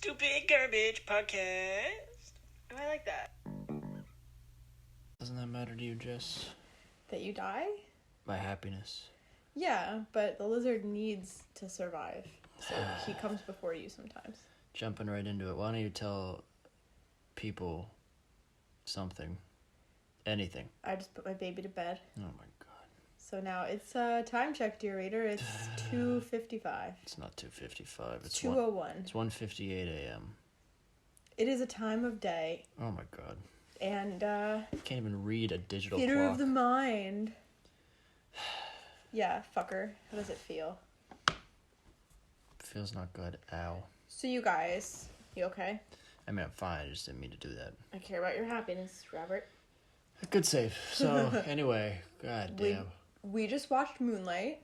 Stupid Garbage Podcast. Oh, I like that. Doesn't that matter to you, Jess? That you die? My happiness. Yeah, but the lizard needs to survive. So he comes before you sometimes. Jumping right into it, why don't you tell people something? Anything. I just put my baby to bed. Oh my god. So now it's time check, dear reader. It's 2:55. It's not 2:55. It's 2:01. It's 1:58 a.m. It is a time of day. Oh my god. And Can't even read a digital theater clock. of the mind. Yeah, fucker. How does it feel? Feels not good. Ow. So you guys, you okay? I mean, I'm fine. I just didn't mean to do that. I care about your happiness, Robert. Good save. So, anyway, god damn. We just watched Moonlight,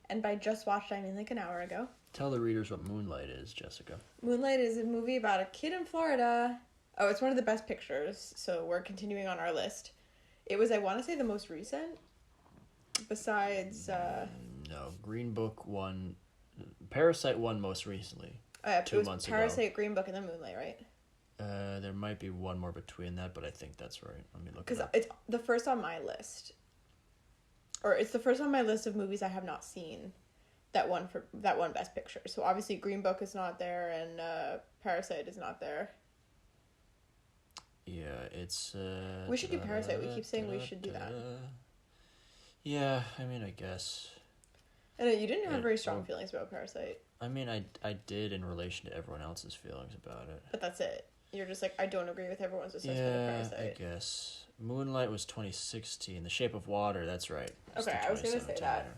and by just watched, I mean like an hour ago. Tell the readers what Moonlight is, Jessica. Moonlight is a movie about a kid in Florida. Oh, it's one of the best pictures, so we're continuing on our list. It was, I want to say, the most recent, besides... No, Green Book won... Parasite won most recently, 2 months ago. Parasite, Green Book, and then Moonlight, right? There might be one more between that, but I think that's right. Let me look it Because up. it's the first on my list. Or it's the first on my list of movies I have not seen that won Best Picture. So obviously Green Book is not there, and Parasite is not there. Yeah, it's... we should do Parasite. We keep saying we should do that. Yeah, I mean, I guess. I know, you didn't have very strong feelings about Parasite. I mean, I did in relation to everyone else's feelings about it. But that's it. You're just like, I don't agree with everyone's assessment of Parasite. I guess. Moonlight was 2016. The Shape of Water, that's right. Okay, I was going to say that.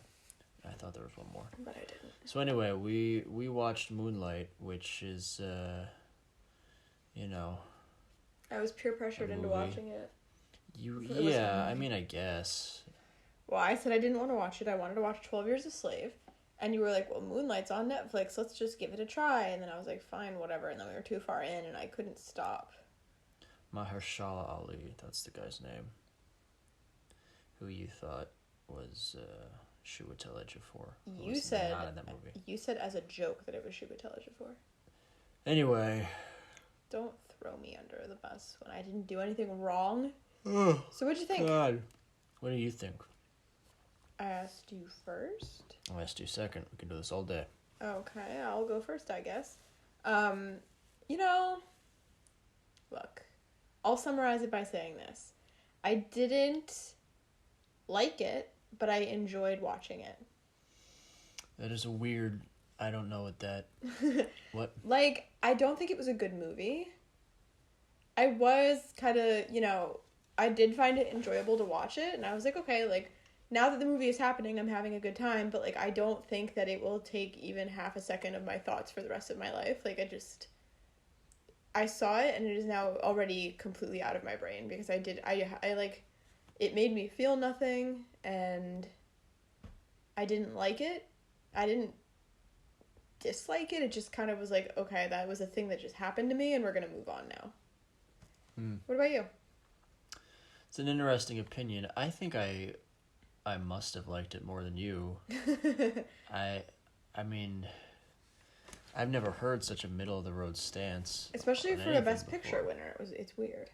I thought there was one more. But I didn't. So anyway, we watched Moonlight, which is, you know... I was peer pressured into watching it. I mean, I guess. Well, I said I didn't want to watch it. I wanted to watch 12 Years a Slave. And you were like, well, Moonlight's on Netflix. Let's just give it a try. And then I was like, fine, whatever. And then we were too far in, and I couldn't stop. Mahershala Ali, that's the guy's name. Who you thought was Chiwetel Ejiofor. You said not in that movie. You said as a joke that it was Chiwetel Ejiofor. Anyway. Don't throw me under the bus when I didn't do anything wrong. Oh, so what'd you think? God. What do you think? I asked you first. I'll ask you second. We can do this all day. Okay, I'll go first, I guess. Look, I'll summarize it by saying this. I didn't like it, but I enjoyed watching it. That is a weird... I don't know what that... What? Like, I don't think it was a good movie. I was kind of, I did find it enjoyable to watch it, and I was like, okay, like, now that the movie is happening, I'm having a good time, but, like, I don't think that it will take even half a second of my thoughts for the rest of my life. Like, I saw it, and it is now already completely out of my brain, because I it made me feel nothing, and I didn't like it. I didn't dislike it. It just kind of was like, okay, that was a thing that just happened to me, and we're gonna move on now. What about you? It's an interesting opinion. I think I must have liked it more than you. I mean, I've never heard such a middle of the road stance, especially for a Best Picture winner. It's weird.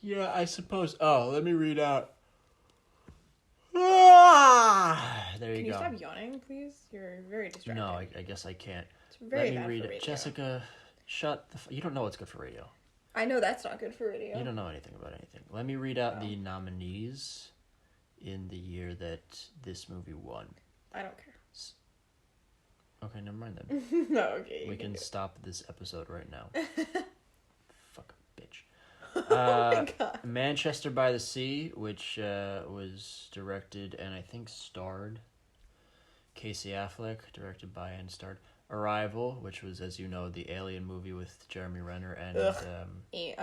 Yeah, I suppose. Oh, let me read out. There you go. Can you stop yawning, please? You're very distracting. No, I guess I can't. It's very Let me read for it. radio. Jessica, shut the... You don't know what's good for radio. I know that's not good for radio. You don't know anything about anything. Let me read out the nominees in the year that this movie won. I don't care. Okay, never mind then. No, okay. We can stop this episode right now. Fuck bitch. Oh my God. Manchester by the Sea, which was directed and I think starred Casey Affleck, directed by and starred. Arrival, which was, as you know, the Alien movie with Jeremy Renner and Amy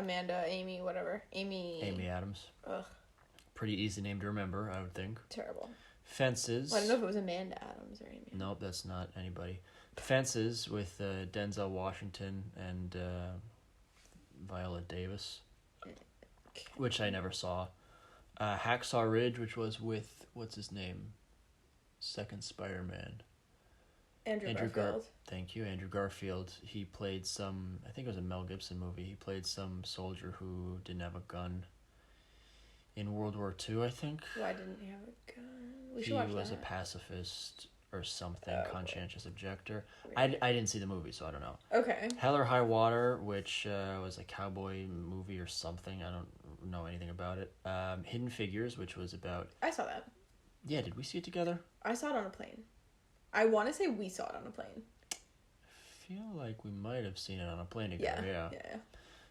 Adams. Ugh. Pretty easy name to remember, I would think. Terrible. Fences. Well, I don't know if it was Amanda Adams or Amy. Nope, that's not anybody. Fences with Denzel Washington and Viola Davis, which I never saw. Hacksaw Ridge, which was with, what's his name? Second Spider-Man. Andrew Garfield. Thank you, Andrew Garfield. He played some, I think it was a Mel Gibson movie. He played some soldier who didn't have a gun in World War II, I think. Why didn't he have a gun? He was a pacifist or something, conscientious objector. Weird. I didn't see the movie, so I don't know. Okay. Hell or High Water, which was a cowboy movie or something. I don't know anything about it. Hidden Figures, which was about... I saw that. Yeah, did we see it together? I saw it on a plane. I want to say we saw it on a plane. I feel like we might have seen it on a plane together, yeah.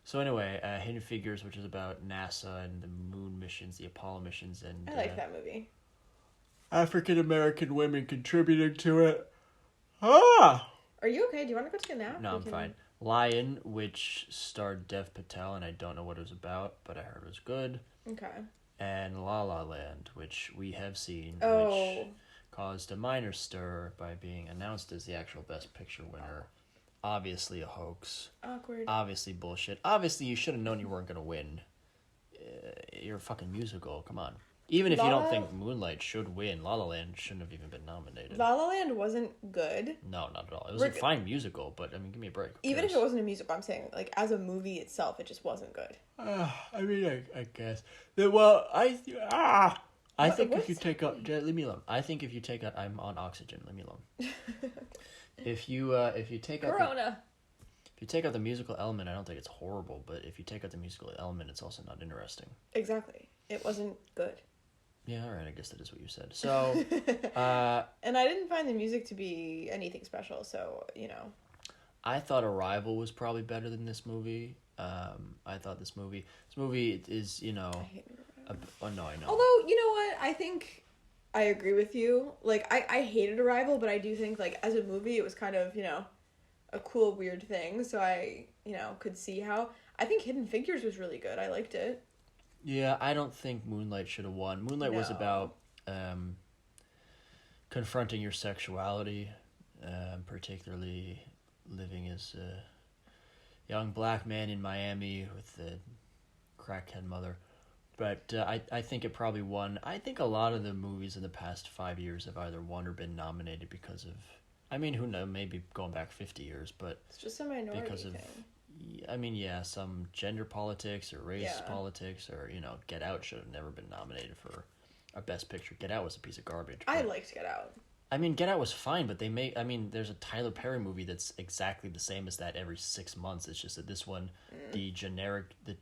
So anyway, Hidden Figures, which is about NASA and the moon missions, the Apollo missions, and... I like that movie. African-American women contributing to it. Ah! Are you okay? Do you want to go take a nap? No, I'm fine. Lion, which starred Dev Patel, and I don't know what it was about, but I heard it was good. Okay. And La La Land, which we have seen, which caused a minor stir by being announced as the actual Best Picture winner. Obviously a hoax. Awkward. Obviously bullshit. Obviously you should have known you weren't going to win. You're a fucking musical. Come on. Even if you don't think Moonlight should win, La La Land shouldn't have even been nominated. La La Land wasn't good. No, not at all. It was a fine musical, but, I mean, give me a break. Even if it wasn't a musical, I'm saying, like, as a movie itself, it just wasn't good. I mean, I guess. Well, I think if you take out... Leave me alone. I think if you take out... I'm on oxygen. Leave me alone. If you take out... Corona. If you take out the musical element, I don't think it's horrible, but if you take out the musical element, it's also not interesting. Exactly. It wasn't good. Yeah, all right, I guess that is what you said. So, and I didn't find the music to be anything special, so, you know. I thought Arrival was probably better than this movie. I thought this movie is, you know... I hate Arrival. Oh, no, I know. Although, you know what, I think I agree with you. Like, I hated Arrival, but I do think, like, as a movie, it was kind of, you know, a cool, weird thing, so I, you know, could see how... I think Hidden Figures was really good. I liked it. Yeah, I don't think Moonlight should have won. Moonlight was about confronting your sexuality, particularly living as a young black man in Miami with a crackhead mother. But I think it probably won. I think a lot of the movies in the past 5 years have either won or been nominated because of... I mean, who knows, maybe going back 50 years, but... It's just a minority thing. I mean, yeah, some gender politics or race politics or, you know, Get Out should have never been nominated for a Best Picture. Get Out was a piece of garbage. I liked Get Out. I mean, Get Out was fine, but there's a Tyler Perry movie that's exactly the same as that every 6 months. It's just that this one, the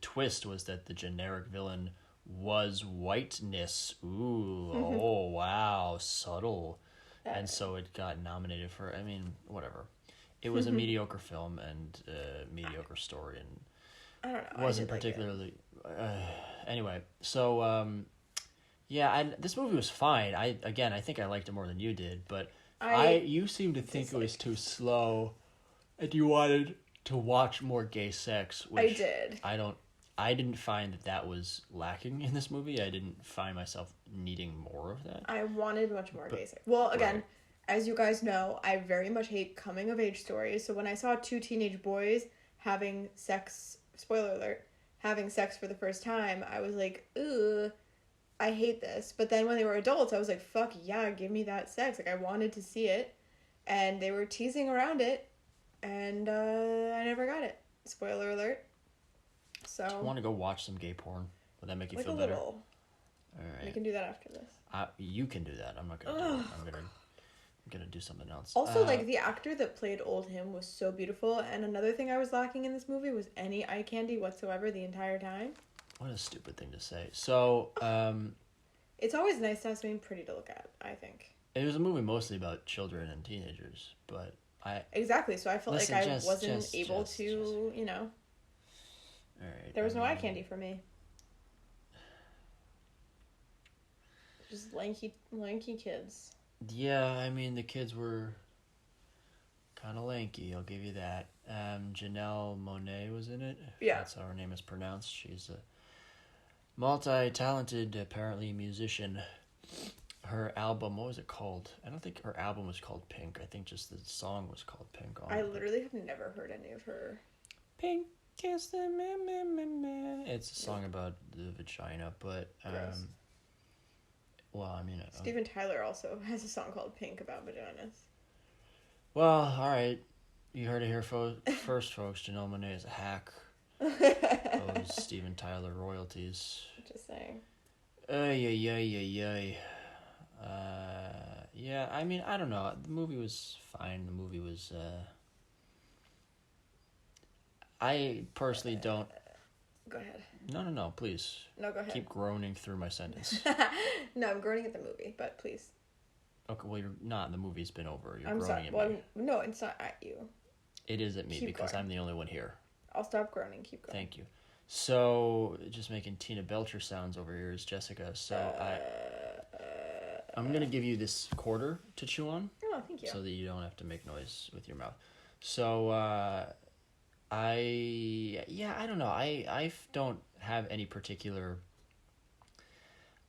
twist was that the generic villain was whiteness. Ooh, oh, wow, subtle. And so it got nominated for, I mean, whatever. It was a mediocre film and a mediocre story, and I don't know. Wasn't particularly. Anyway, so this movie was fine. I think I liked it more than you did, but you seemed to think it was too slow, and you wanted to watch more gay sex. Which I did. I didn't find that was lacking in this movie. I didn't find myself needing more of that. I wanted much more gay sex. Well, again. Right. As you guys know, I very much hate coming-of-age stories, so when I saw two teenage boys having sex, spoiler alert, having sex for the first time, I was like, ugh, I hate this. But then when they were adults, I was like, fuck yeah, give me that sex. Like, I wanted to see it, and they were teasing around it, and I never got it. Spoiler alert. So. Do you want to go watch some gay porn? Would that make you like feel a better? Little. All right. We can do that after this. You can do that. I'm not going to do it. I'm gonna do something else. Also, like, the actor that played old him was so beautiful, and another thing I was lacking in this movie was any eye candy whatsoever the entire time. What a stupid thing to say. So, it's always nice to have something pretty to look at, I think. It was a movie mostly about children and teenagers, but Exactly, so I felt like I wasn't able to, you know... All right. There was no eye candy for me. Just lanky kids. Yeah, I mean, the kids were kind of lanky, I'll give you that. Janelle Monáe was in it. Yeah. That's how her name is pronounced. She's a multi-talented, apparently, musician. Her album, what was it called? I don't think her album was called Pink. I think just the song was called Pink. I literally have never heard any of her. Pink is the me. It's a song about the vagina, but... Gross. Well, I mean... Steven Tyler also has a song called Pink about vaginas. Well, all right. You heard it here first, folks. Janelle Monáe is a hack. Those Steven Tyler royalties. Just saying. Ay. Yeah, I mean, I don't know. The movie was fine. The movie was, I personally don't... Go ahead. No, please. No, go ahead. Keep groaning through my sentence. No, I'm groaning at the movie, but please. Okay, well, you're not. The movie's been over. You're I'm groaning sorry. at me. No, it's not at you. It is at me Keep because going. I'm the only one here. I'll stop groaning. Keep going. Thank you. So, just making Tina Belcher sounds over here is Jessica. So, I'm going to give you this quarter to chew on. Oh, thank you. So that you don't have to make noise with your mouth. So, I don't know. I don't have any particular,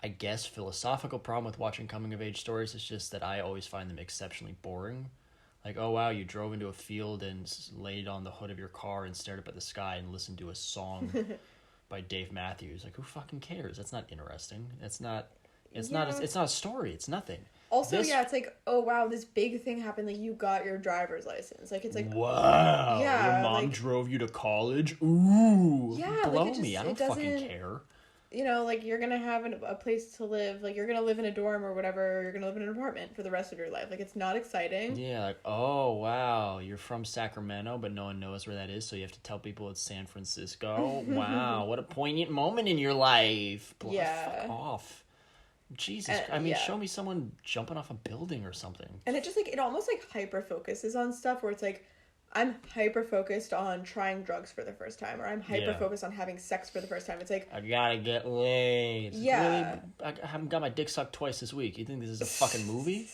I guess, philosophical problem with watching coming-of-age stories. It's just that I always find them exceptionally boring. Like, oh, wow, you drove into a field and laid on the hood of your car and stared up at the sky and listened to a song by Dave Matthews. Like, who fucking cares? That's not interesting. It's not a story. It's nothing. Also, it's like, oh, wow, this big thing happened. Like, you got your driver's license. Like, it's like... Wow. Yeah. Your mom drove you to college? Ooh. Yeah. Blow me. I don't fucking care. You know, like, you're gonna have a place to live. Like, you're gonna live in a dorm or whatever. Or you're gonna live in an apartment for the rest of your life. Like, it's not exciting. Yeah, like, oh, wow, you're from Sacramento, but no one knows where that is, so you have to tell people it's San Francisco? Wow, what a poignant moment in your life. Fuck off. Jesus, show me someone jumping off a building or something. And it just, like, it almost, like, hyper-focuses on stuff where it's, like, I'm hyper-focused on trying drugs for the first time, or I'm hyper-focused on having sex for the first time. It's like... I gotta get laid. Yeah. Really? I haven't got my dick sucked twice this week. You think this is a fucking movie?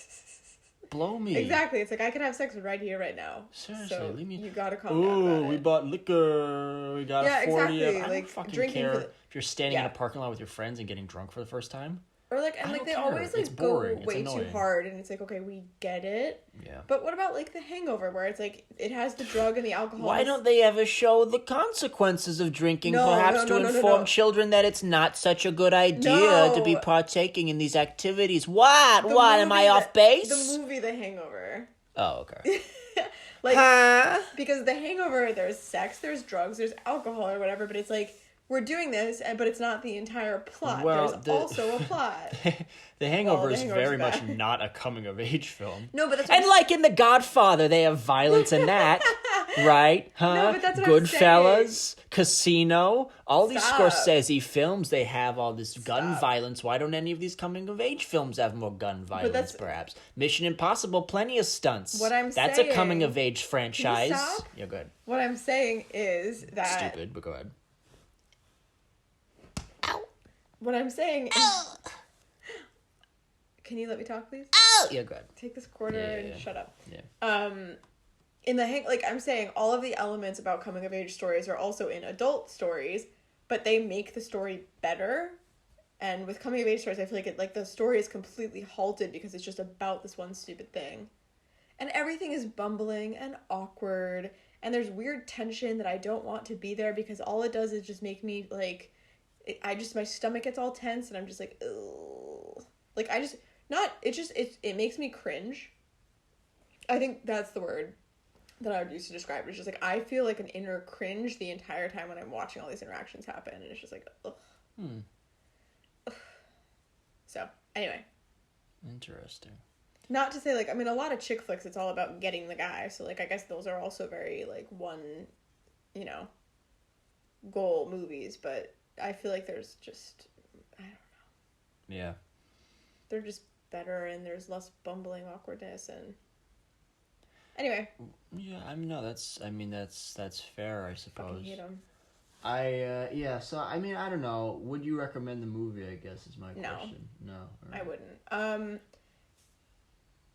Blow me. Exactly. It's like, I can have sex right here, right now. Seriously, so leave me... you gotta calm down about we bought liquor. We got a 40 exactly. I don't fucking care if you're standing in a parking lot with your friends and getting drunk for the first time. Or like, and like they always like go way too hard, and it's like, okay, we get it. Yeah. But what about like The Hangover, where it's like it has the drug and the alcohol? Why don't they ever show the consequences of drinking, perhaps to inform children that it's not such a good idea to be partaking in these activities? What? Am I off base? The movie The Hangover. Oh, okay. Because The Hangover, there's sex, there's drugs, there's alcohol or whatever, but it's like, we're doing this, but it's not the entire plot. Well, there's also a plot. The Hangover is very much not a coming-of-age film. No, but that's and like in The Godfather, they have violence in that, right? Huh? No, but that's what Goodfellas, Casino, all these Scorsese films, they have all this gun violence. Why don't any of these coming-of-age films have more gun violence, perhaps? Mission Impossible, plenty of stunts. That's a coming-of-age franchise. Can you stop? You're good. What I'm saying is that... Stupid, but go ahead. What I'm saying is... Can you let me talk, please? Yeah, go ahead. Take this quarter and shut up. Yeah. In I'm saying all of the elements about coming of age stories are also in adult stories, but they make the story better. And with coming of age stories, I feel like the story is completely halted because it's just about this one stupid thing. And everything is bumbling and awkward, and there's weird tension that I don't want to be there because all it does is just make me like... my stomach gets all tense and I'm just like, ugh. Like, it makes me cringe. I think that's the word that I would use to describe it. It's just like, I feel like an inner cringe the entire time when I'm watching all these interactions happen. And it's just like, ugh. Ugh. So, anyway. Interesting. Not to say, like, I mean, a lot of chick flicks, it's all about getting the guy. So, like, I guess those are also very, like, one, goal movies. But... I feel like there's just, I don't know. Yeah. They're just better and there's less bumbling awkwardness and... Anyway. Yeah, that's fair, I suppose. Fucking hate them. So, I don't know. Would you recommend the movie, I guess, is my question. No. Right. I wouldn't.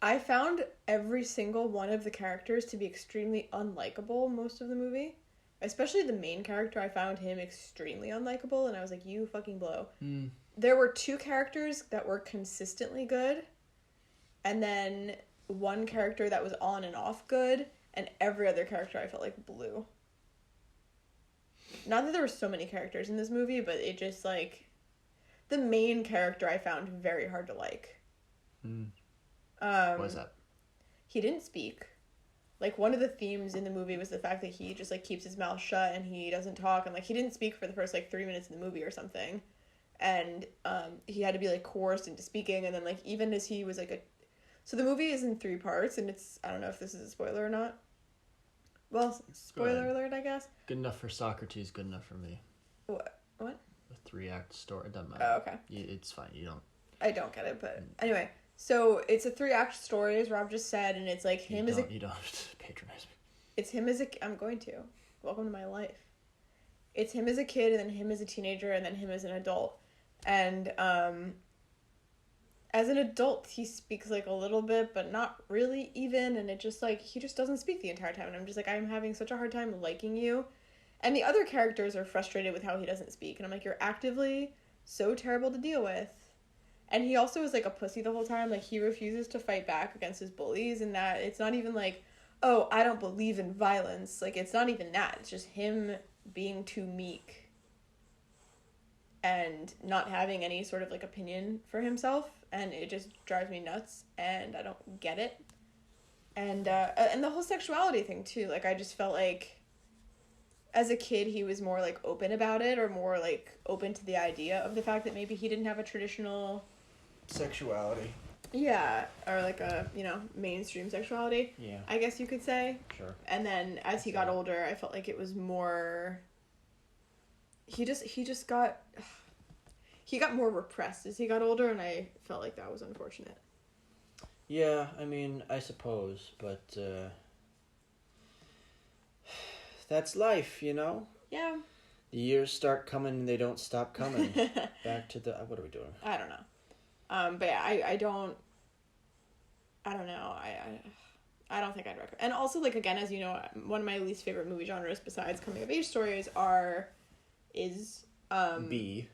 I found every single one of the characters to be extremely unlikable most of the movie. Especially the main character, I found him extremely unlikable, and I was like, you fucking blow. There were 2 characters that were consistently good, and then one character that was on and off good, and every other character I felt like blew. Not that there were so many characters in this movie, but it just, like... The main character I found very hard to like. What was that? He didn't speak. like, one of the themes in the movie was the fact that he just, like, keeps his mouth shut and he doesn't talk, and, like, he didn't speak for the first, like, 3 minutes of the movie or something, and he had to be, like, coerced into speaking, and then, like, even as he was, like, so the movie is in 3 parts, and it's, I don't know if this is a spoiler or not. Well, spoiler alert, I guess. Good enough for Socrates, good enough for me. What? A 3-act story, it doesn't matter. Oh, okay. It's fine, you don't. I don't get it, but anyway. So, it's a 3-act story, as Rob just said, and it's, like, him as a... You don't patronize me. It's him as a... I'm going to. Welcome to my life. It's him as a kid, and then him as a teenager, and then him as an adult. And, as an adult, he speaks, like, a little bit, but not really even, and it just, like, he just doesn't speak the entire time, and I'm just like, I'm having such a hard time liking you. And the other characters are frustrated with how he doesn't speak, and I'm like, you're actively so terrible to deal with. And he also is, like, a pussy the whole time. Like, he refuses to fight back against his bullies, and that it's not even, like, oh, I don't believe in violence. Like, it's not even that. It's just him being too meek and not having any sort of, like, opinion for himself, and it just drives me nuts, and I don't get it. And the whole sexuality thing, too. Like, I just felt like, as a kid, he was more, like, open about it, or more, like, open to the idea of the fact that maybe he didn't have a traditional... Sexuality. Yeah, or, like, a, you know, mainstream sexuality. Yeah. I guess you could say. Sure. And then, as he got older, I felt like it was more... He just got... He got more repressed as he got older, and I felt like that was unfortunate. Yeah, I mean, I suppose, but, that's life, you know? Yeah. The years start coming and they don't stop coming. Back to the... What are we doing? I don't know. But yeah, I don't know. I don't think I'd recommend. And also, like, again, as you know, one of my least favorite movie genres besides coming of age stories is Be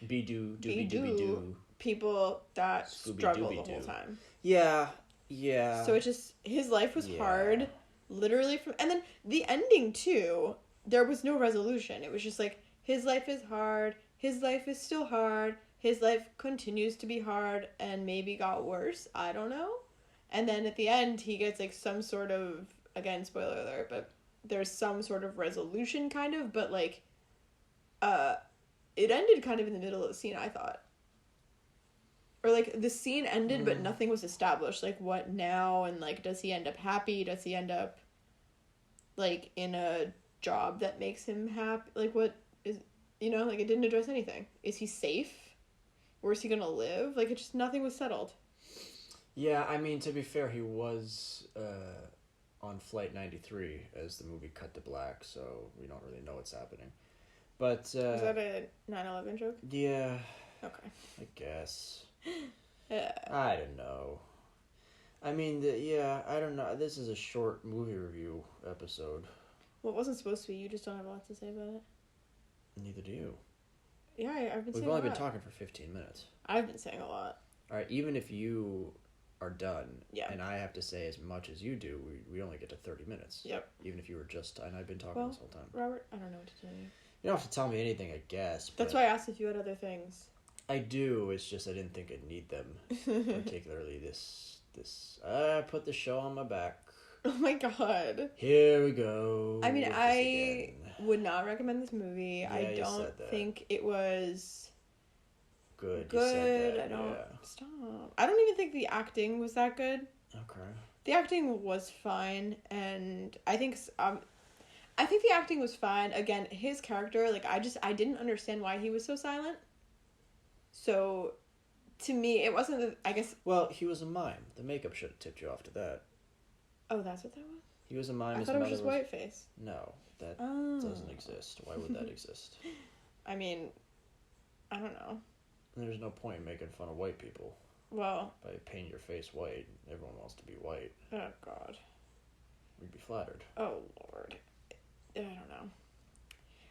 do people that struggle the whole time. Yeah. So it just, his life was hard, literally from, and then the ending too, there was no resolution. It was just like, his life is hard, his life is still hard, his life continues to be hard, and maybe got worse, I don't know. And then at the end, he gets, like, some sort of, again, spoiler alert, but there's some sort of resolution, kind of, but, like, it ended kind of in the middle of the scene, I thought. Or, like, the scene ended, but nothing was established. Like, what now? And, like, does he end up happy? Does he end up, like, in a job that makes him happy? Like, what is, you know, like, it didn't address anything. Is he safe? Where's he gonna live? Like, it just, nothing was settled. Yeah, I mean, to be fair, he was on Flight 93 as the movie cut to black, so we don't really know what's happening. But... Is that a 9/11 joke? Yeah. Okay. I guess. Yeah. I don't know. I mean, I don't know. This is a short movie review episode. Well, it wasn't supposed to be. You just don't have a lot to say about it. Neither do you. Yeah, I've been saying a lot. We've only been talking for 15 minutes. I've been saying a lot. All right, even if you are done, and I have to say as much as you do, we only get to 30 minutes. Yep. Even if you were just... And I've been talking this whole time. Robert, I don't know what to tell you. You don't have to tell me anything, I guess. That's why I asked if you had other things. I do. It's just I didn't think I'd need them. Particularly this. Put the show on my back. Oh my god. Here we go. I mean, I would not recommend this movie. Yeah, I don't think it was good. You said that. Stop. I don't even think the acting was that good. Okay. The acting was fine, and I think the acting was fine. Again, his character, like, I didn't understand why he was so silent. So, to me, it wasn't, I guess... Well, he was a mime. The makeup should have tipped you off to that. Oh, that's what that was? He was a mime. I thought it was just whiteface. No, that doesn't exist. Why would that exist? I mean, I don't know. There's no point in making fun of white people. Well... By painting your face white. Everyone wants to be white. Oh, God. We'd be flattered. Oh, Lord. I don't know.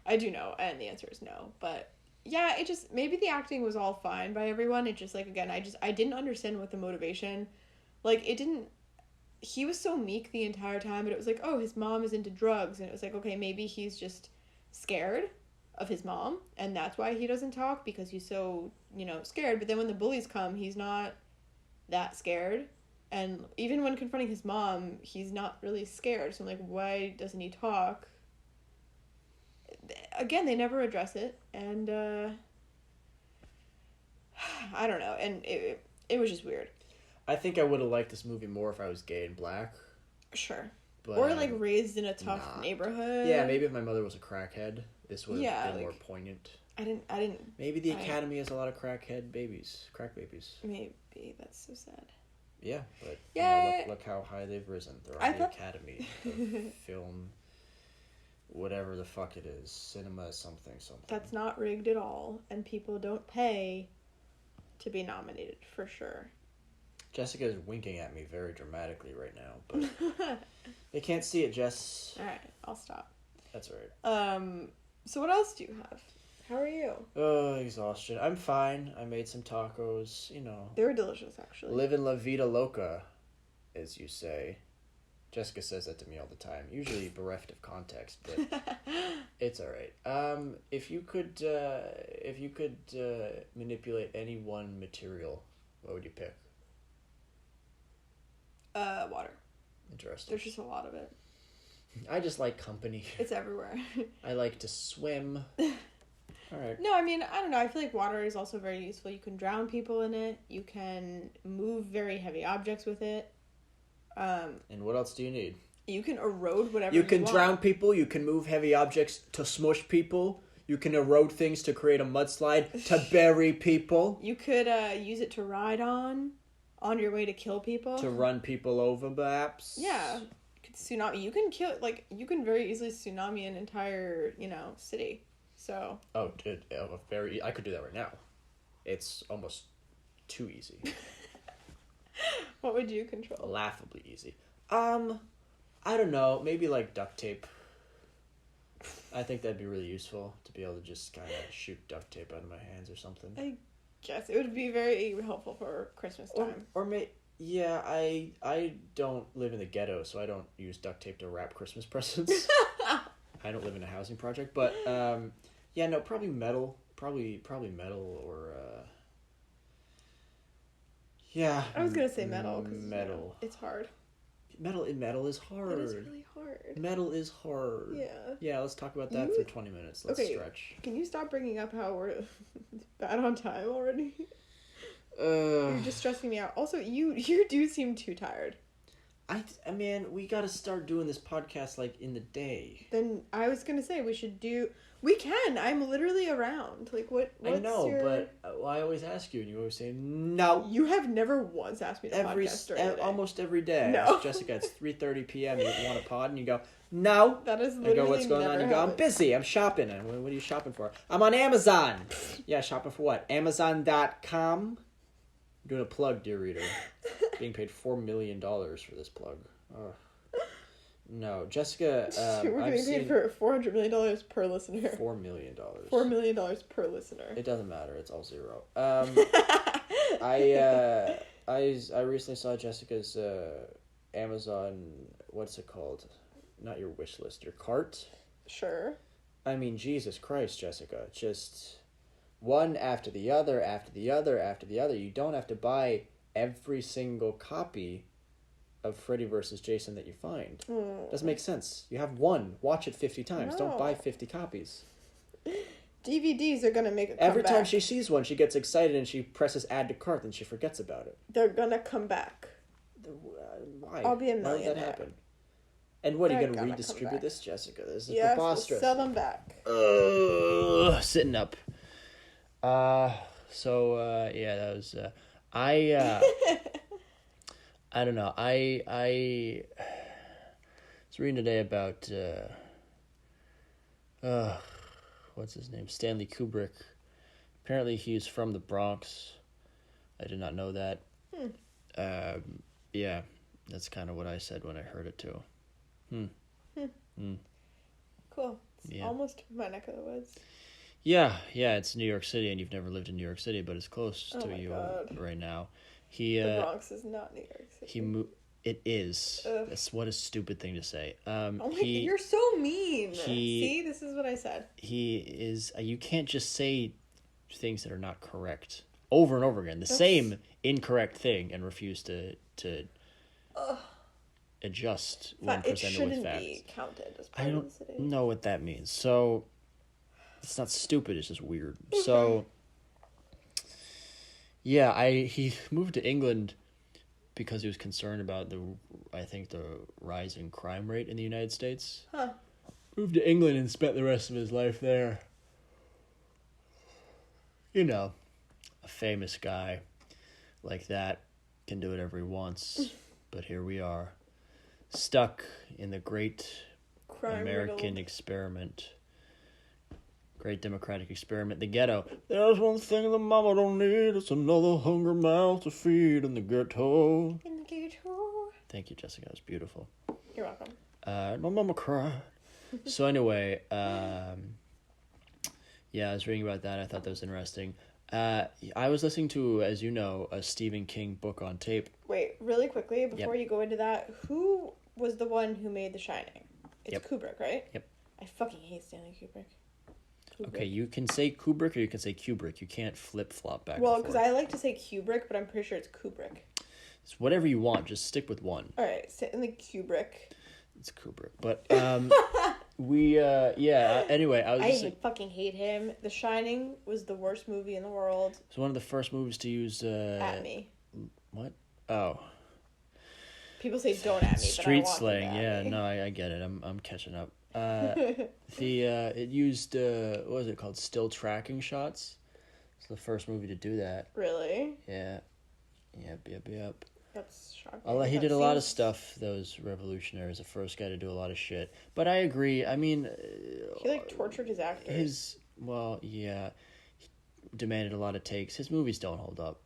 I do know, and the answer is no, but... Yeah, it just, maybe the acting was all fine by everyone. It just, like, again, I didn't understand what the motivation, like, it didn't, he was so meek the entire time, but it was like, oh, his mom is into drugs, and it was like, okay, maybe he's just scared of his mom, and that's why he doesn't talk, because he's so, you know, scared, but then when the bullies come, he's not that scared, And even when confronting his mom, he's not really scared. So I'm like, why doesn't he talk? Again, they never address it. And, I don't know. And it was just weird. I think I would have liked this movie more if I was gay and black. Sure. But or, like, raised in a tough neighborhood. Yeah, maybe if my mother was a crackhead, this would have been more poignant. I didn't... Maybe the Academy has a lot of crack babies. Maybe. That's so sad. Yeah, but look how high they've risen. They're on the Academy of Film, whatever the fuck it is. Cinema something. That's not rigged at all, and people don't pay to be nominated, for sure. Jessica is winking at me very dramatically right now, but they can't see it, Jess. Alright, I'll stop. That's right. So what else do you have? How are you? Oh, exhaustion. I'm fine. I made some tacos, you know. They were delicious, actually. Living la vida loca, as you say. Jessica says that to me all the time, usually bereft of context, but it's all right. If you could manipulate any one material, what would you pick? Water. Interesting. There's just a lot of it. I just like company. It's everywhere. I like to swim. All right. No, I mean, I don't know. I feel like water is also very useful. You can drown people in it. You can move very heavy objects with it. And what else do you need? You can erode whatever you want. You can drown people. You can move heavy objects to smush people. You can erode things to create a mudslide to bury people. You could use it to ride on your way to kill people. To run people over, perhaps. Yeah. Tsunami. You can kill, like, you can very easily tsunami an entire, city. So. Oh, dude. I could do that right now. It's almost too easy. What would you control? Laughably easy. I don't know. Maybe like duct tape. I think that'd be really useful to be able to just kind of shoot duct tape out of my hands or something. I guess it would be very helpful for Christmas time. Yeah, I don't live in the ghetto, so I don't use duct tape to wrap Christmas presents. I don't live in a housing project, but probably metal. Probably metal or yeah. I was gonna say metal because metal. It's hard. Metal is hard. It is really hard. Metal is hard. Yeah. Yeah, let's talk about that for 20 minutes. Let's stretch. Can you stop bringing up how we're bad on time already? You're just stressing me out. Also, you do seem too tired. I mean, we gotta start doing this podcast like in the day. Then I was gonna say we can. I'm literally around. Like what? I know, but I always ask you, and you always say no. You have never once asked me to podcast during the day. Almost every day. No. I ask Jessica, it's 3:30 p.m. You want a pod, and you go no. That is literally. I go, what's going on? You go, I'm busy. I'm shopping. And what are you shopping for? I'm on Amazon. Yeah, shopping for what? Amazon.com. I'm doing a plug, dear reader. Being paid $4 million for this plug. Oh. No, Jessica. We're getting paid for $400 million per listener. $4 million. $4 million per listener. It doesn't matter. It's all zero. I recently saw Jessica's Amazon. What's it called? Not your wish list. Your cart. Sure. I mean, Jesus Christ, Jessica. Just one after the other, after the other, after the other. You don't have to buy every single copy of Freddy vs. Jason that you find. Doesn't make sense. You have one. Watch it 50 times. No. Don't buy 50 copies. DVDs are going to make a comeback. Every time she sees one, she gets excited and she presses add to cart and she forgets about it. They're going to come back. Why? I'll be a millionaire. Why would that happen? And what, are you going to redistribute this, Jessica? This is We'll preposterous. sell them back. Sitting up. That was... I don't know. I was reading today about what's his name? Stanley Kubrick. Apparently he's from the Bronx. I did not know that. Yeah, that's kind of what I said when I heard it too. Cool. It's almost my neck of the woods. Yeah, it's New York City, and you've never lived in New York City, but it's close to you right now. The Bronx is not New York City. It is. That's what a stupid thing to say. You're so mean. See, this is what I said. He is. You can't just say things that are not correct over and over again. The same incorrect thing, and refuse to Ugh. Adjust when It presented with shouldn't facts. be counted as I part of don't the city. know what that means. So, it's not stupid, it's just weird. Okay. So, yeah, he moved to England because he was concerned about the rising crime rate in the United States. Huh. Moved to England and spent the rest of his life there. You know, a famous guy like that can do whatever he wants. But here we are, stuck in the great American experiment. Great democratic experiment, the ghetto. There's one thing the mama don't need, it's another hungry mouth to feed in the ghetto. In the ghetto. Thank you, Jessica. That was beautiful. You're welcome. My mama cried. So anyway, yeah, I was reading about that. I thought that was interesting. I was listening to, as you know, a Stephen King book on tape. Wait, really quickly, before you go into that, who was the one who made The Shining? It's Kubrick, right? Yep. I fucking hate Stanley Kubrick. Okay, you can say Kubrick or you can say Kubrick. You can't flip-flop back Well, and because forth. I like to say Kubrick, but I'm pretty sure it's Kubrick. It's whatever you want. Just stick with one. All right, Stanley Kubrick. It's Kubrick. But, anyway, I fucking hate him. The Shining was the worst movie in the world. It's one of the first movies to use... At me. What? Oh. People say don't at me, Street but I want slang, them to yeah, at me. no, I get it. I'm catching up. It used what was it called? Still tracking shots. It's the first movie to do that. Really? Yeah. Yep. That's shocking. Although he That did a lot of seems- stuff that was revolutionary. As the first guy to do a lot of shit. But I agree. I mean, He tortured his actors. He demanded a lot of takes. His movies don't hold up.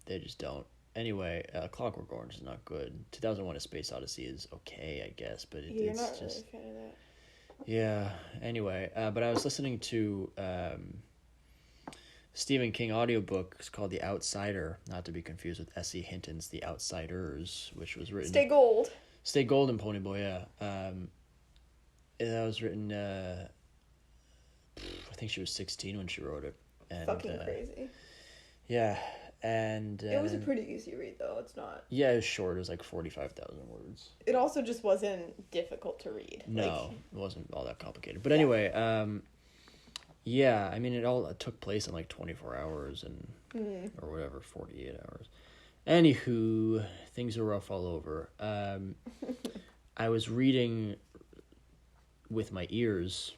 They just don't. Anyway, Clockwork Orange is not good. 2001: A Space Odyssey is okay, I guess, but You're it's not just really a fan of that. yeah. Anyway, but I was listening to Stephen King audiobook. It's called The Outsider, not to be confused with S.E. Hinton's The Outsiders, which was written... Stay Gold. Stay Golden, Ponyboy, yeah. That was written... I think she was 16 when she wrote it. And, Fucking crazy. Yeah, and... It was a pretty easy read, though. It's not... Yeah, it was short. It was like 45,000 words. It also just wasn't difficult to read. No, it wasn't all that complicated. But anyway, yeah, I mean, it took place in like 24 hours or whatever, 48 hours. Anywho, things are rough all over. I was reading with my ears,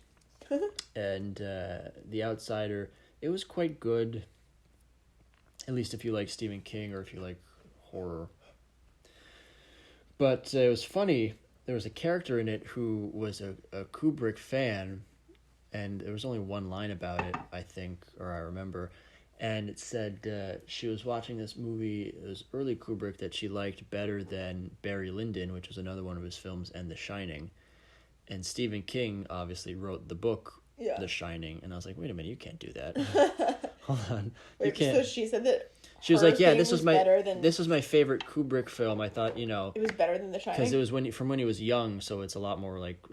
and The Outsider, it was quite good, at least if you like Stephen King or if you like horror. But it was funny, there was a character in it who was a Kubrick fan, and there was only one line about it, I think, or I remember, and it said she was watching this movie, it was early Kubrick, that she liked better than Barry Lyndon, which was another one of his films, and The Shining. And Stephen King obviously wrote the book, The Shining, and I was like, wait a minute, you can't do that. Hold on. Wait, you can't. so she said that She was like, yeah, thing this was my favorite Kubrick film. I thought, it was better than The Shining? because it was from when he was young, so it's a lot more like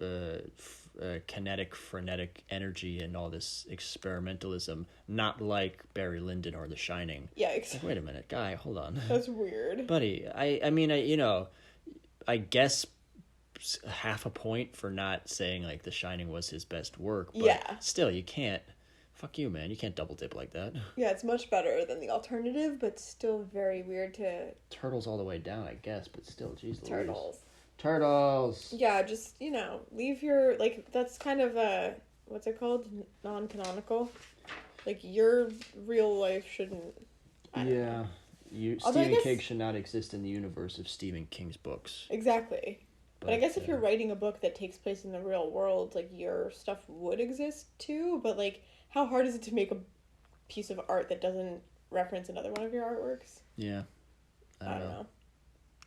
kinetic, frenetic energy and all this experimentalism, not like Barry Lyndon or The Shining. Yikes. Like, wait a minute, guy, hold on. That's weird. Buddy, I mean, I guess half a point for not saying like The Shining was his best work, but still, you can't. Fuck you, man. You can't double dip like that. Yeah, it's much better than the alternative, but still very weird to... Turtles all the way down, I guess, but still, jeez Louise. Turtles. Yeah, just, leave your... Like, that's kind of what's it called? Non-canonical. Like, your real life shouldn't... Yeah. Stephen King should not exist in the universe of Stephen King's books. Exactly. But I guess if you're writing a book that takes place in the real world, like, your stuff would exist too, but, like... How hard is it to make a piece of art that doesn't reference another one of your artworks? Yeah. I don't know.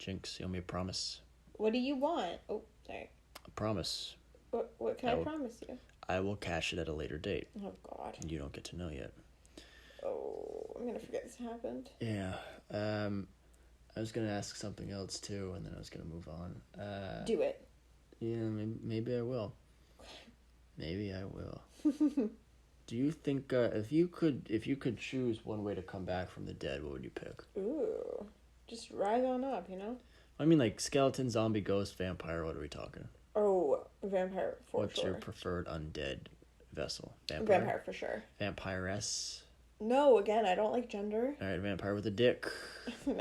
Jinx, you owe me a promise. What do you want? Oh, sorry. A promise. What can I promise you? I will cash it at a later date. Oh, God. And you don't get to know yet. Oh, I'm going to forget this happened. Yeah. I was going to ask something else, too, and then I was going to move on. Do it. Yeah, maybe I will. Maybe I will. Do you think if you could choose one way to come back from the dead, what would you pick? Ooh, just rise on up, I mean, like, skeleton, zombie, ghost, vampire, what are we talking? Oh, vampire for What's sure. your preferred undead vessel? Vampire? Vampire for sure. Vampiress? No, again, I don't like gender. Alright, vampire with a dick.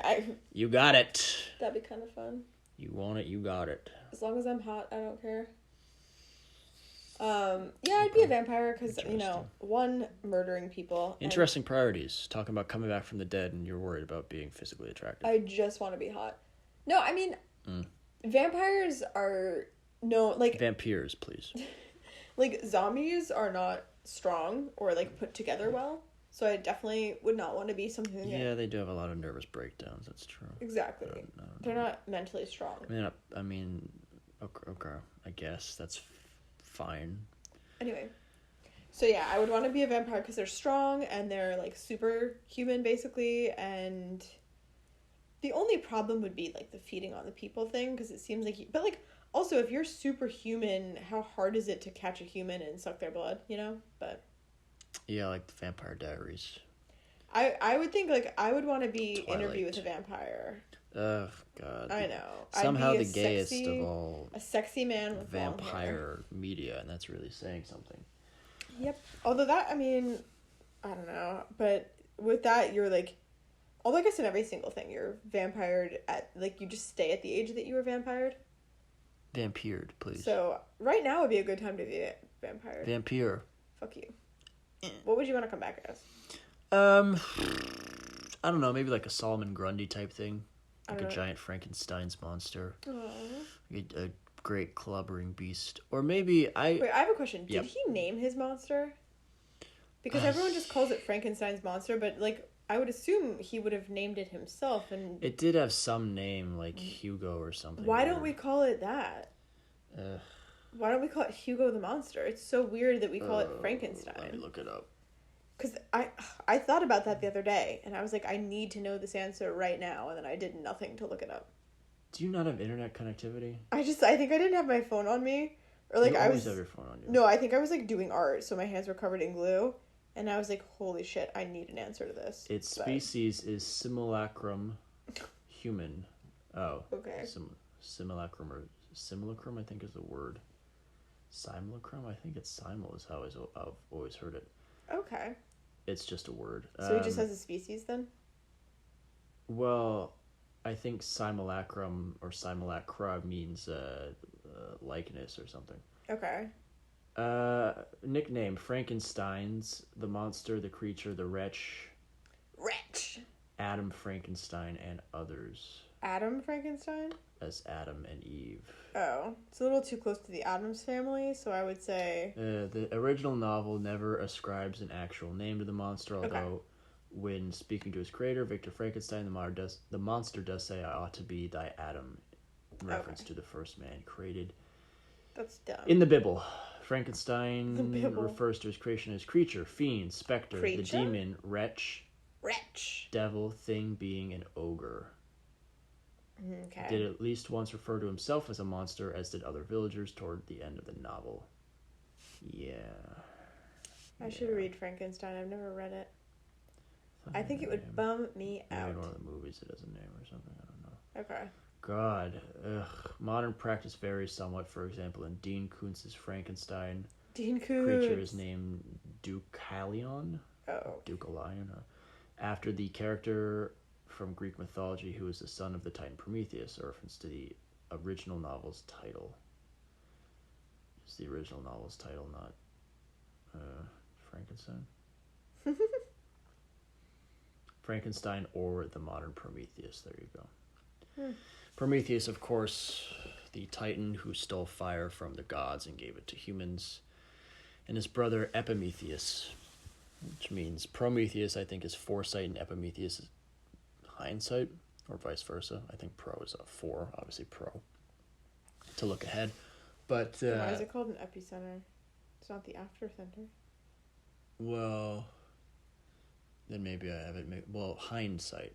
I, You got it. that'd be kind of fun. You want it, you got it. As long as I'm hot, I don't care. Yeah, I'd be a vampire because, you know, one, murdering people. Interesting priorities. Talking about coming back from the dead and you're worried about being physically attractive. I just want to be hot. No, I mean, vampires are, no, like... Vampires, please. Like, zombies are not strong or, like, put together well. So I definitely would not want to be something... Yeah, they do have a lot of nervous breakdowns. That's true. Exactly. They're not mentally strong. I mean, okay, I guess that's fine. Anyway, so yeah, I would want to be a vampire because they're strong and they're like super human basically, and the only problem would be like the feeding on the people thing because it seems like but like also if you're superhuman, how hard is it to catch a human and suck their blood, you know? But yeah, like the Vampire Diaries. I would think like I would want to be Twilight. Interview with a Vampire. Oh God! I know. Somehow I'd be the gayest of all a sexy man with vampire media, and that's really saying something. Yep. Although that, I mean, I don't know, but with that, you're like, although I guess in every single thing, you're vampired at like you just stay at the age that you were vampired. Vampired, please. So right now would be a good time to be a vampire. Vampire. Fuck you. What would you want to come back as? I don't know, maybe like a Solomon Grundy type thing. Like a know. giant Frankenstein's monster. Aww. A great clubbering beast. Or maybe I... Wait, I have a question. Yep. Did he name his monster? Because everyone just calls it Frankenstein's monster, but like I would assume he would have named it himself. And It did have some name, like Hugo or something. why don't we call it that? Why don't we call it Hugo the Monster? It's so weird that we call it Frankenstein. Let me look it up. Because I thought about that the other day, and I was like, I need to know this answer right now, and then I did nothing to look it up. Do you not have internet connectivity? I think I didn't have my phone on me. Or like you I always was have your phone on you. No, I think I was like doing art, so my hands were covered in glue, and I was like, holy shit, I need an answer to this. Its species is simulacrum human. Oh. Okay. Simulacrum or simulacrum, I think is the word. Simulacrum? I think it's simul is how I've always heard it. Okay. It's just a word. So he just has a species then? Well, I think simulacrum or simulacra means likeness or something. Okay. Nickname, Frankenstein's, the monster, the creature, the wretch. Wretch. Adam Frankenstein and others. Adam Frankenstein? As Adam and Eve. Oh, it's a little too close to the Addams family, so I would say... The original novel never ascribes an actual name to the monster, although when speaking to his creator, Victor Frankenstein, the monster does say, I ought to be thy Adam, in reference to the first man created. That's dumb. In the Bible, Frankenstein refers to his creation as creature, fiend, specter, the demon, wretch, devil, thing, being, an ogre. Okay. Did at least once refer to himself as a monster, as did other villagers toward the end of the novel. Yeah. I should read Frankenstein. I've never read it. I think it would bum me out. Maybe one of the movies it has a name or something. I don't know. Okay. God. Ugh. Modern practice varies somewhat. For example, in Dean Koontz's Frankenstein, Dean Koontz. creature is named Deucalion. Oh. Deucalion. After the character from Greek mythology who is the son of the Titan Prometheus, a reference to the original novel's title. Is the original novel's title not Frankenstein? Frankenstein or the modern Prometheus. There you go. Prometheus, of course, the Titan who stole fire from the gods and gave it to humans. And his brother Epimetheus, which means Prometheus, I think, is foresight and Epimetheus is hindsight, or vice versa. I think pro is a 4, obviously pro, to look ahead. But why is it called an epicenter? It's not the after center. Well, then maybe I have it. Well, hindsight.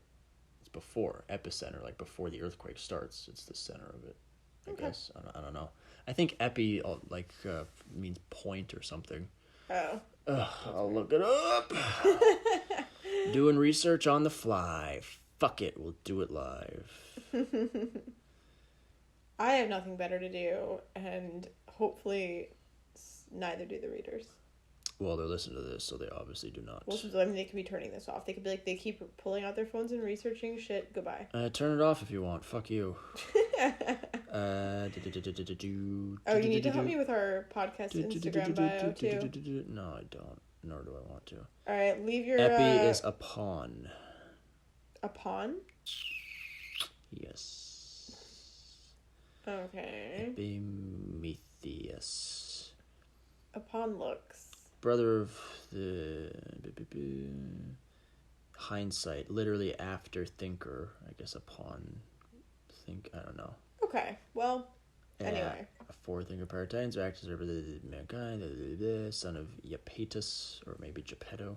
It's before epicenter, like before the earthquake starts. It's the center of it. I guess I don't know. I think epi means point or something. Oh. I'll look it up. Doing research on the fly. Fuck it, we'll do it live. I have nothing better to do, and hopefully neither do the readers. Well, they're listening to this, so they obviously do not. Well, I mean, they could be turning this off. They could be like, they keep pulling out their phones and researching shit. Goodbye. Turn it off if you want. Fuck you. Oh, you need to help me with our podcast Instagram bio, too. No, I don't. Nor do I want to. All right, leave your... Epi is a pawn. A pawn? Yes. Okay. Epimetheus. A pawn looks... Brother of the... Hindsight. Literally after thinker. I guess a pawn. I don't know. Okay, well, anyway. A forethinker Paratines who acts as mankind, son of Iapetus, or maybe Geppetto,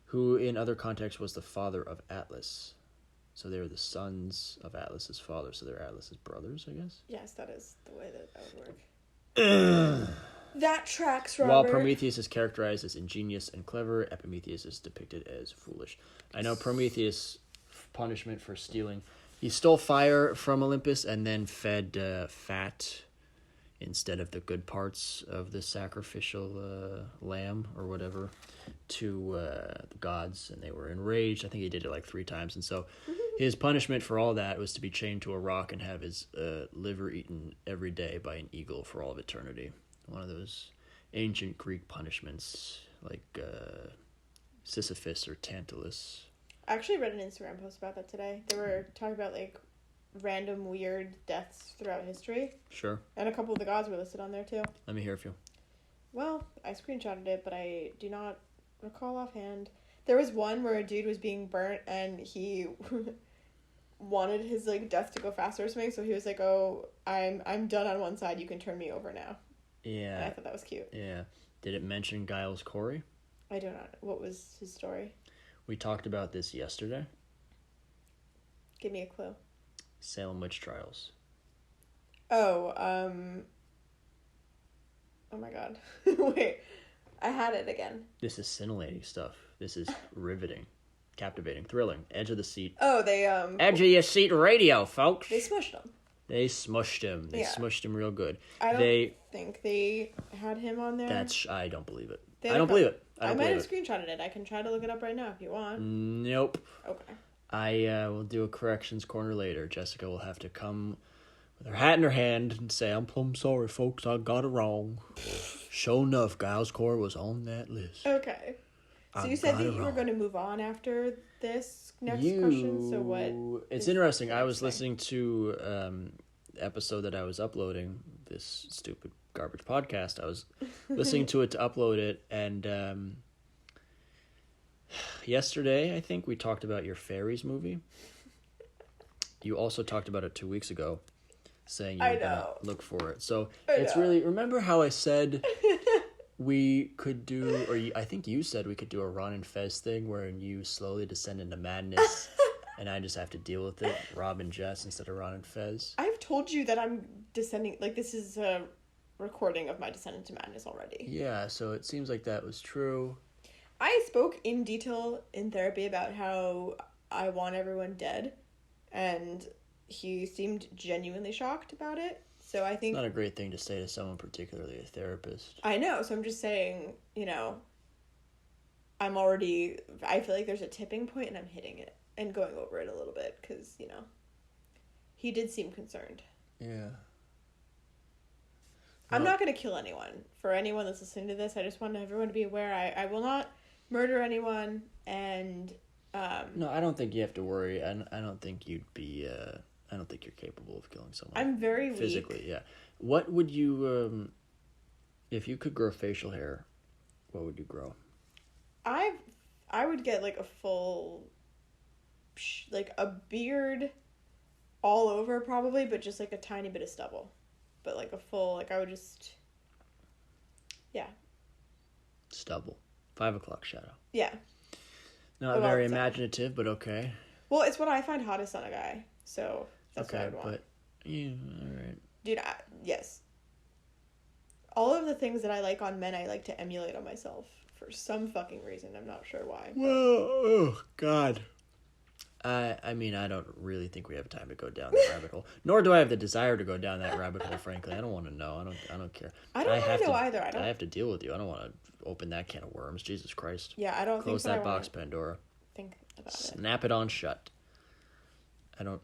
who in other contexts was the father of Atlas. So they were the sons of Atlas's father, so they're Atlas's brothers, I guess? Yes, that is the way that would work. That tracks, Robert. While Prometheus is characterized as ingenious and clever, Epimetheus is depicted as foolish. I know Prometheus' punishment for stealing... He stole fire from Olympus and then fed fat instead of the good parts of the sacrificial lamb or whatever to the gods, and they were enraged. I think he did it like 3 times, and so his punishment for all that was to be chained to a rock and have his liver eaten every day by an eagle for all of eternity. One of those ancient Greek punishments, like Sisyphus or Tantalus. I actually read an Instagram post about that today. They were talking about, like, random weird deaths throughout history. Sure. And a couple of the gods were listed on there, too. Let me hear a few. Well, I screenshotted it, but I do not recall offhand. There was one where a dude was being burnt, and he wanted his, like, death to go faster or something, so he was like, oh, I'm done on one side, you can turn me over now. Yeah. And I thought that was cute. Yeah. Did it mention Giles Corey? I do not. What was his story? We talked about this yesterday. Give me a clue. Salem witch trials. Oh my god. Wait. I had it again. This is scintillating stuff. This is riveting, captivating, thrilling. Edge of the seat. Oh, they Edge of your seat radio, folks. They smushed him. They smushed him. They smushed him real good. I don't think they had him on there. I don't believe it. I don't believe it. I might have screenshotted it. I can try to look it up right now if you want. Nope. Okay. I will do a corrections corner later. Jessica will have to come with her hat in her hand and say, I'm plumb sorry, folks. I got it wrong. Sure enough, Giles Corey was on that list. Okay. So you said that you were going to move on after this next question. So what? It's interesting. I was listening to the episode that I was uploading, this stupid garbage podcast. I was listening to it to upload it, and yesterday I think we talked about your Fairies movie. You also talked about it 2 weeks ago, saying you were gonna look for it. So it's really, remember how I said we could do, or I think you said we could do a Ron and Fez thing where you slowly descend into madness and I just have to deal with it, Rob and Jess instead of Ron and Fez. I've told you that I'm descending, like this is a recording of my descent into madness already. Yeah, so it seems like that was true. I spoke in detail in therapy about how I want everyone dead, and he seemed genuinely shocked about it. So I think... It's not a great thing to say to someone, particularly a therapist. I know, so I'm just saying, you know, I feel like there's a tipping point and I'm hitting it and going over it a little bit because, you know, he did seem concerned. Yeah. I'm not going to kill anyone. For anyone that's listening to this, I just want everyone to be aware I will not murder anyone, and... No, I don't think you have to worry. I don't think you'd be... I don't think you're capable of killing someone. I'm very weak. Physically, yeah. What would you... if you could grow facial hair, what would you grow? I would get, like, a full... like, a beard all over, probably, but just, like, a tiny bit of stubble. But, like, a full, like, I would just... Yeah. Stubble. 5 o'clock shadow. Yeah. Not very imaginative, but okay. Well, it's what I find hottest on a guy, so that's what I would want. But, yeah, alright. Dude, yes. All of the things that I like on men, I like to emulate on myself. For some fucking reason, I'm not sure why. Well, oh, God. I mean, I don't really think we have time to go down that rabbit hole. Nor do I have the desire to go down that rabbit hole. Frankly, I don't want to know. I don't care. I don't want to know either. I have to deal with you. I don't want to open that can of worms. Jesus Christ. Yeah, I don't Close think that box, Pandora. Think about Snap it on shut. I don't.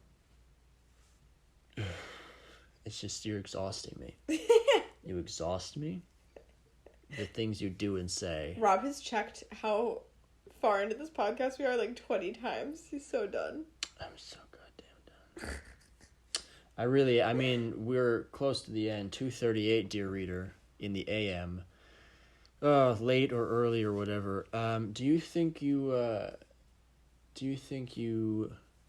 It's just you're exhausting me. You exhaust me. The things you do and say. Rob has checked how far into this podcast we are like 20 times. He's so done. I'm so goddamn done. I mean, we're close to the end. 2:38, dear reader, in the AM. Late or early or whatever. Do you think you...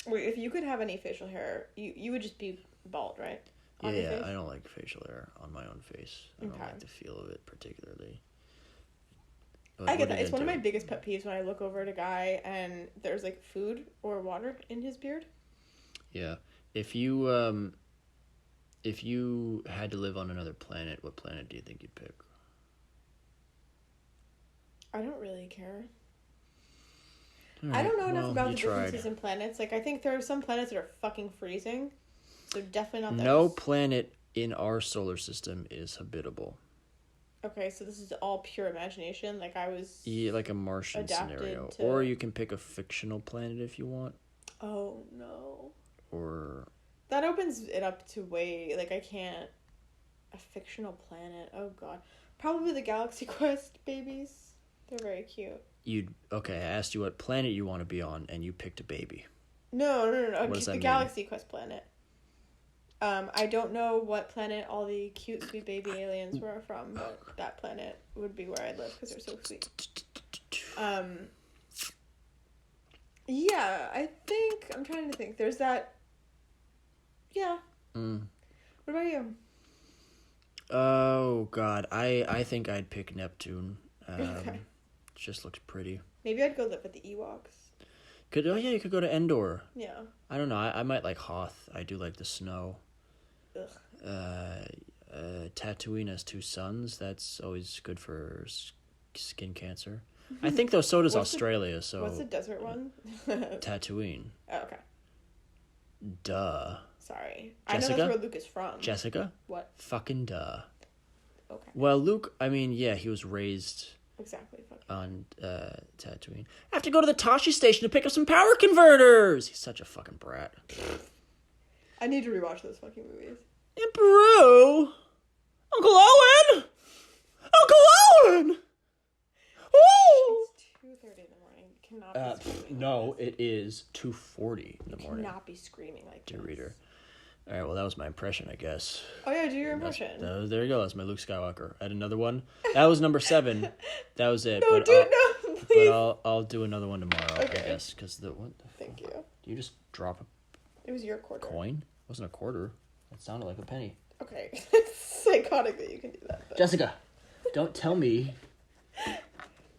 Wait, if you could have any facial hair, you would just be bald, right? Yeah, I don't like facial hair on my own face. I don't like the feel of it particularly. But I get that. It's one of my biggest pet peeves when I look over at a guy and there's like food or water in his beard. Yeah. If you had to live on another planet, what planet do you think you'd pick? I don't really care. Right, I don't know enough about the tried. differences in planets. Like, I think there are some planets that are fucking freezing. So definitely not those. No planet in our solar system is habitable. Okay, so this is all pure imagination. Like, I was... Yeah, like a Martian scenario. to... Or you can pick a fictional planet if you want. Oh, no. Or... That opens it up to way... Like, I can't... A fictional planet. Oh, God. Probably the Galaxy Quest babies. They're very cute. Okay, I asked you what planet you want to be on, and you picked a baby. No. What does that mean? Galaxy Quest planet. I don't know what planet all the cute, sweet baby aliens were from, but that planet would be where I'd live because they're so sweet. Yeah, I think... I'm trying to think. There's that... Yeah. What about you? Oh, God. I think I'd pick Neptune. Okay. Just looks pretty. Maybe I'd go live with the Ewoks. You could go to Endor. Yeah. I don't know. I might like Hoth. I do like the snow. Ugh. Tatooine has 2 suns. That's always good for skin cancer. I think though so does Australia. What's the desert one? Tatooine. Oh, okay. Duh. Sorry. Jessica? I know that's where Luke is from. Jessica? What? Fucking duh. Okay. Well, Luke, I mean, yeah, he was raised exactly on Tatooine. I have to go to the Tosche Station to pick up some power converters. He's such a fucking brat. I need to rewatch those fucking movies. In Peru, Uncle Owen. Woo! It's 2:30 in the morning. You cannot be screaming. No, it is 2:40 in the morning. You cannot be screaming like Dear this. reader. All right, well, that was my impression, I guess. Oh, yeah, do your impression. There you go. That's my Luke Skywalker. I had another one. That was number 7. That was it. No, no, please. But I'll do another one tomorrow, Okay. I guess. What the Thank you. Do you just drop It was your quarter. a coin? It wasn't a quarter. It sounded like a penny. Okay. It's psychotic that you can do that. But... Jessica, don't tell me.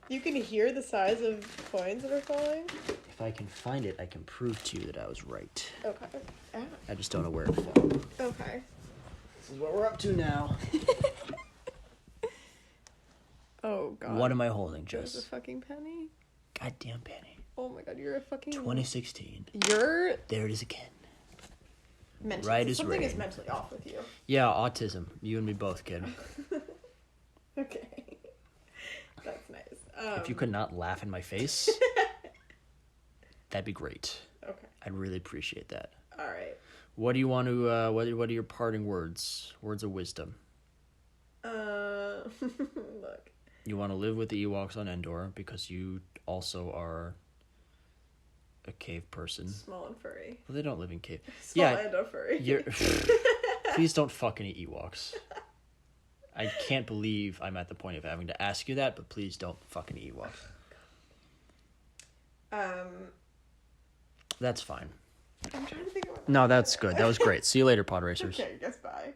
You can hear the size of coins that are falling? If I can find it, I can prove to you that I was right. Okay. Ah. I just don't know where it fell. Okay. This is what we're up to now. Oh, God. What am I holding, There's Jess? a fucking penny? Goddamn penny. Oh, my God. You're a fucking... 2016. You're... There it is again. Mentally. Right as Something rain. is mentally off with you. Yeah, autism. You and me both, kid. Okay. That's nice. If you could not laugh in my face, that'd be great. Okay. I'd really appreciate that. All right. What do you want to? What are your parting words? Words of wisdom. Look. You want to live with the Ewoks on Endor because you also are a cave person. Small and furry. Well, they don't live in cave. Small and a furry. You're... Please don't fuck any Ewoks. I can't believe I'm at the point of having to ask you that, but please don't fuck any Ewoks. That's fine. I'm trying to think about... No, that's good. That was great. See you later, pod racers. Okay, guess bye.